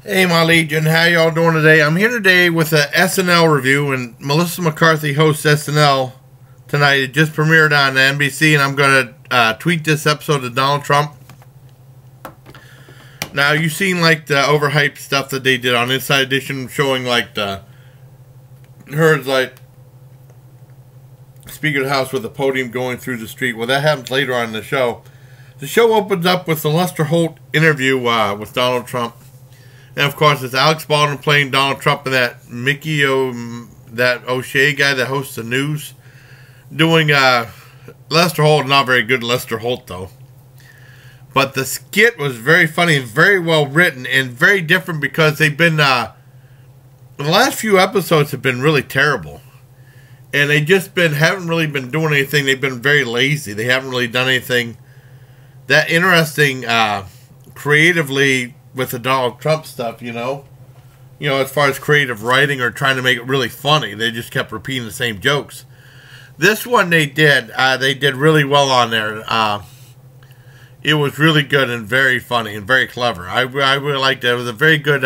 Hey, my Legion, how y'all doing today? I'm here today with a SNL review, and Melissa McCarthy hosts SNL tonight. It just premiered on NBC, and I'm going to tweet this episode to Donald Trump. Now, you've seen, like, the overhyped stuff that they did on Inside Edition, showing, like, her, like, Speaker of the House with a podium going through the street. Well, that happens later on in the show. The show opens up with the Lester Holt interview with Donald Trump. And, of course, it's Alex Baldwin playing Donald Trump and that that O'Shea guy that hosts the news. Doing Lester Holt, not very good Lester Holt, though. But the skit was very funny and very well written and very different because they've been, the last few episodes have been really terrible. And they just haven't really been doing anything. They've been very lazy. They haven't really done anything that interesting creatively with the Donald Trump stuff, you know, as far as creative writing or trying to make it really funny. They just kept repeating the same jokes. This one they did really well on there. It was really good and very funny and very clever. I really liked it. It was a very good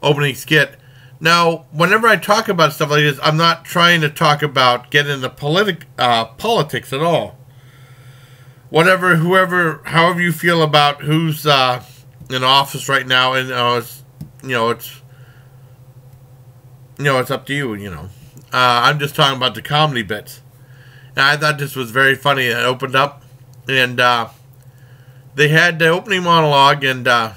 opening skit. Now, whenever I talk about stuff like this, I'm not trying to talk about getting into politics at all. However you feel about who's in office right now, and it's up to you. I'm just talking about the comedy bits, and I thought this was very funny. It opened up, and they had the opening monologue, and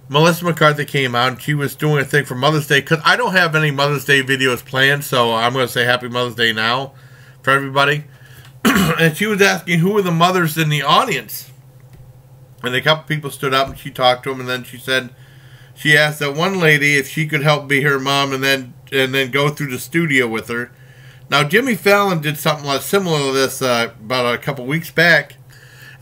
Melissa McCarthy came out, and she was doing a thing for Mother's Day, because I don't have any Mother's Day videos planned, so I'm going to say Happy Mother's Day now for everybody. And she was asking who were the mothers in the audience. And a couple people stood up and she talked to them, and then she asked that one lady if she could help be her mom and then go through the studio with her. Now, Jimmy Fallon did something like similar to this about a couple weeks back.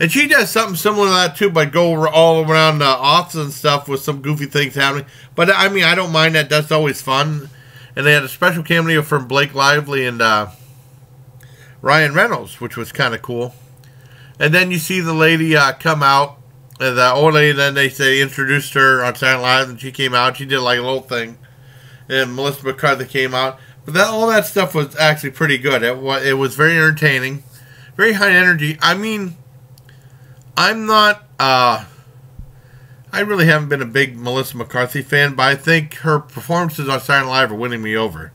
And she does something similar to that too, but go all around the office and stuff with some goofy things happening. But I mean, I don't mind that. That's always fun. And they had a special cameo from Blake Lively and Ryan Reynolds, which was kind of cool. And then you see the lady come out. The old lady, then they introduced her on Saturday Night Live, and she came out. She did like a little thing. And Melissa McCarthy came out. But all that stuff was actually pretty good. It was very entertaining. Very high energy. I mean, I'm not, I really haven't been a big Melissa McCarthy fan, but I think her performances on Saturday Night Live are winning me over.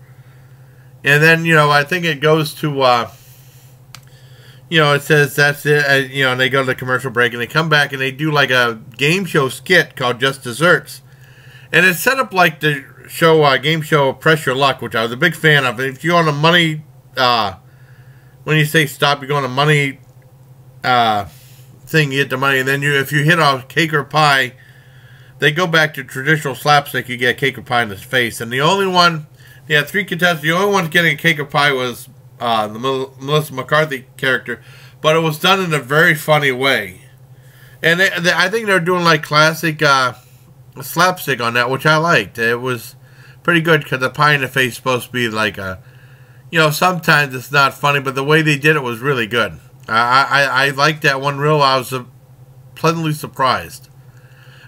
And then, I think it goes to, it says that's it, and they go to the commercial break, and they come back, and they do like a game show skit called Just Desserts. And it's set up like the show, game show Press Your Luck, which I was a big fan of. If you go on a money, when you say stop, you go on a money thing, you get the money, and then if you hit a cake or pie, they go back to traditional slapstick, you get a cake or pie in his face. And the only one, they had 3 contestants, the only one getting a cake or pie was the Melissa McCarthy character, but it was done in a very funny way. And I think they're doing like classic slapstick on that, which I liked. It was pretty good because the pie in the face is supposed to be like sometimes it's not funny, but the way they did it was really good. I liked that one real. I was pleasantly surprised.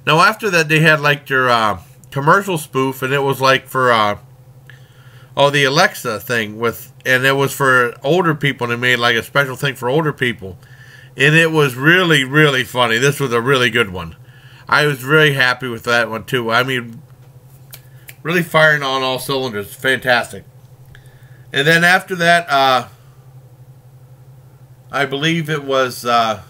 Now after that, they had like their commercial spoof, and it was like for the Alexa thing and it was for older people, and they made like a special thing for older people, and it was really, really funny. This was a really good one. I was very happy with that one too. I mean, really firing on all cylinders. Fantastic. And then after that, I believe it was, well,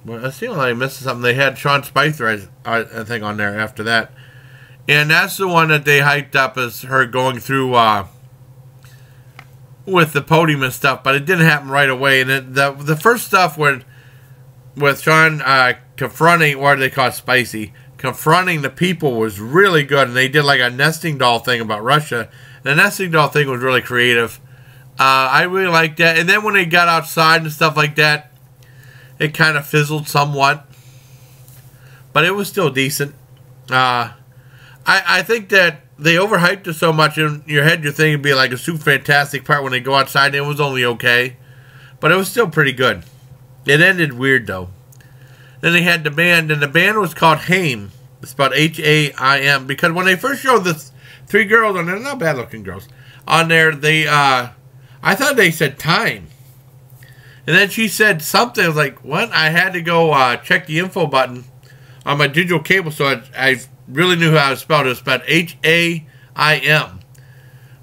I see I missed something. They had Sean Spicer, I think, on there after that. And that's the one that they hyped up as her going through with the podium and stuff, but it didn't happen right away. And the first stuff with Sean confronting, what do they call it, Spicy, confronting the people was really good. And they did like a nesting doll thing about Russia. The nesting doll thing was really creative. I really liked that. And then when they got outside and stuff like that, it kind of fizzled somewhat. But it was still decent. I think that they overhyped it so much in your head, you're thinking it'd be like a super fantastic part when they go outside, and it was only okay. But it was still pretty good. It ended weird, though. Then they had the band, and the band was called Haim. It's spelled Haim, because when they first showed the three girls on there, not bad looking girls, on there, they, I thought they said time. And then she said something. I was like, what? I had to go check the info button on my digital cable, so I really knew how to spell it. It was spelled Haim,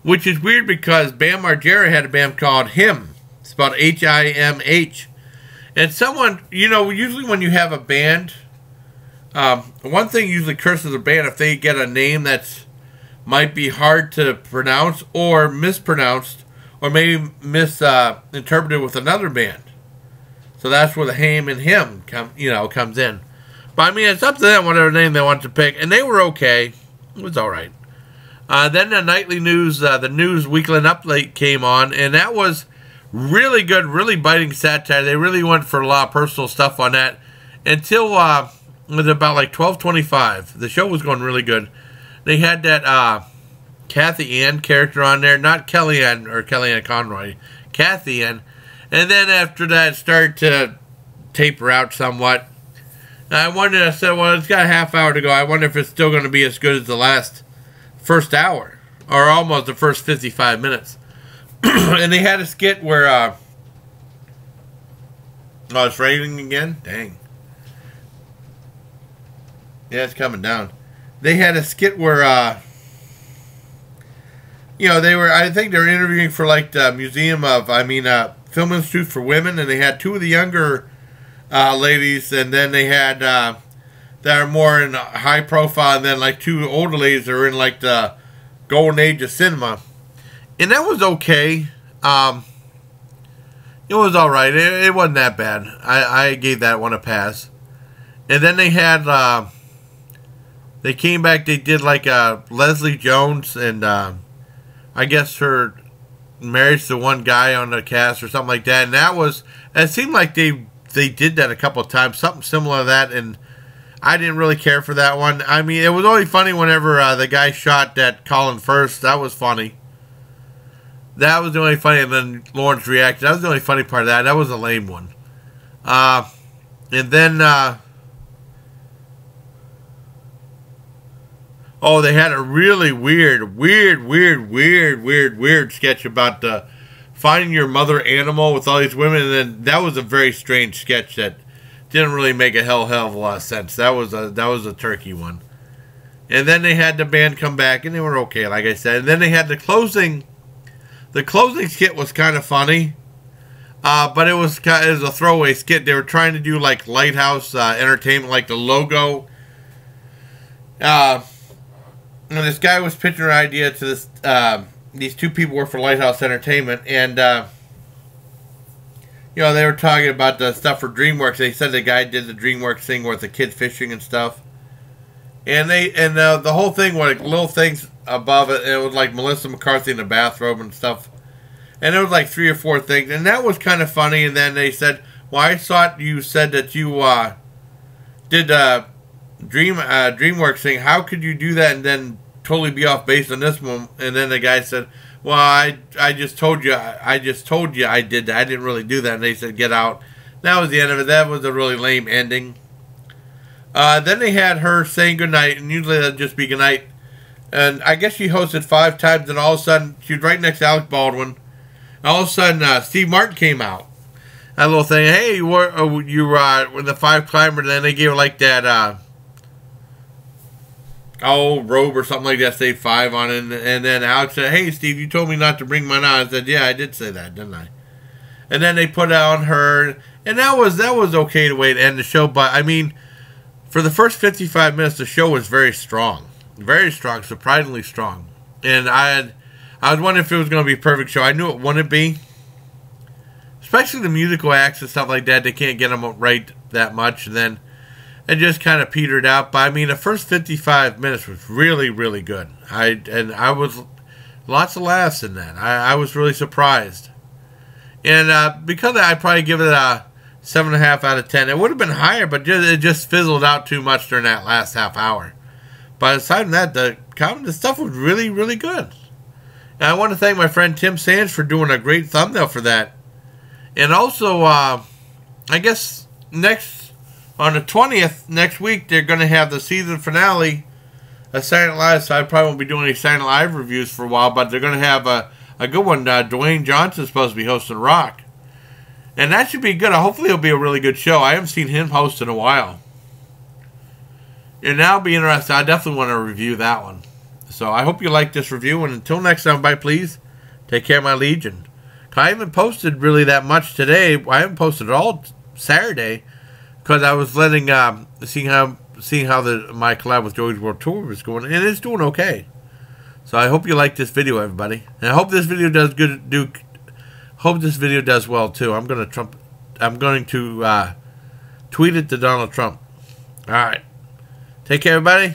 which is weird because Bam Margera had a band called Him, spelled Himh. And someone, you know, usually when you have a band, one thing usually curses a band if they get a name that's might be hard to pronounce or mispronounced or maybe misinterpreted with another band. So that's where the Haim and Him comes in. But I mean, it's up to them whatever name they want to pick, and they were okay. It was all right. Then the nightly news, the News Weekly Update came on, and that was really good, really biting satire. They really went for a lot of personal stuff on that until it was about like 12:25. The show was going really good. They had that Kathy Ann character on there, not Kellyanne or Kellyanne Conroy, Kathy Ann. And then after that, it started to taper out somewhat. I said, well, it's got a half hour to go. I wonder if it's still going to be as good as the first hour, or almost the first 55 minutes. And they had a skit where, oh, it's raining again? Dang. Yeah, it's coming down. They had a skit where, I think they were interviewing for, like, the Film Institute for Women, and they had two of the younger ladies, and then they had, that are more in high profile, and then, like, two older ladies that are in, like, the golden age of cinema. And that was okay. It was alright. It wasn't that bad. I gave that one a pass. And then they had, they came back, they did like Leslie Jones, and I guess her marriage to one guy on the cast or something like that. And it seemed like they did that a couple of times, something similar to that, and I didn't really care for that one. I mean, it was only funny whenever the guy shot that callan first. That was funny. That was the only funny, and then Lawrence reacted. That was the only funny part of that. That was a lame one. And then, they had a really weird sketch about finding your mother animal with all these women, and then that was a very strange sketch that didn't really make a hell of a lot of sense. That was a turkey one. And then they had the band come back, and they were okay, like I said. And then they had the closing. The closing skit was kind of funny, but it was a throwaway skit. They were trying to do like Lighthouse Entertainment, like the logo. And this guy was pitching an idea to this. These two people work for Lighthouse Entertainment, and they were talking about the stuff for DreamWorks. They said the guy did the DreamWorks thing with the kid fishing and stuff. And the whole thing was like little things above it. It was like Melissa McCarthy in the bathrobe and stuff. And it was like 3 or 4 things. And that was kind of funny. And then they said, well, I thought you said that you did DreamWorks thing. How could you do that and then totally be off base on this one? And then the guy said, well, I just told you I did that. I didn't really do that. And they said, get out. That was the end of it. That was a really lame ending. Then they had her saying goodnight, and usually that'd just be goodnight. And I guess she hosted 5 times, and all of a sudden, she was right next to Alec Baldwin. And all of a sudden, Steve Martin came out. That little thing, hey, you were the 5 climber, and then they gave her like that, robe or something like that, say 5 on it. And then Alex said, hey, Steve, you told me not to bring mine on. I said, yeah, I did say that, didn't I? And then they put it on her, and that was okay the way to end the show, but I mean, for the first 55 minutes, the show was very strong. Very strong, surprisingly strong. And I was wondering if it was going to be a perfect show. I knew it wouldn't be. Especially the musical acts and stuff like that. They can't get them right that much. And then it just kind of petered out. But I mean, the first 55 minutes was really, really good. I was lots of laughs in that. I was really surprised. And because of that, I'd probably give it a 7.5 out of 10. It would have been higher, but it just fizzled out too much during that last half hour. But aside from that, the stuff was really, really good. And I want to thank my friend Tim Sands for doing a great thumbnail for that. And also, I guess next On the 20th, next week, they're going to have the season finale of Saturday Night Live, so I probably won't be doing any Saturday Night Live reviews for a while, but they're going to have a good one. Dwayne Johnson's supposed to be hosting Rock. And that should be good. Hopefully it'll be a really good show. I haven't seen him host in a while. And that'll be interesting. I definitely want to review that one. So I hope you like this review, and until next time, bye, please. Take care, my Legion. I haven't posted really that much today. I haven't posted at all Saturday because I was letting seeing how my collab with Joey's World Tour was going, and it's doing okay. So I hope you like this video, everybody, and I hope this video does good. Hope this video does well too. I'm going to tweet it to Donald Trump. All right, take care, everybody.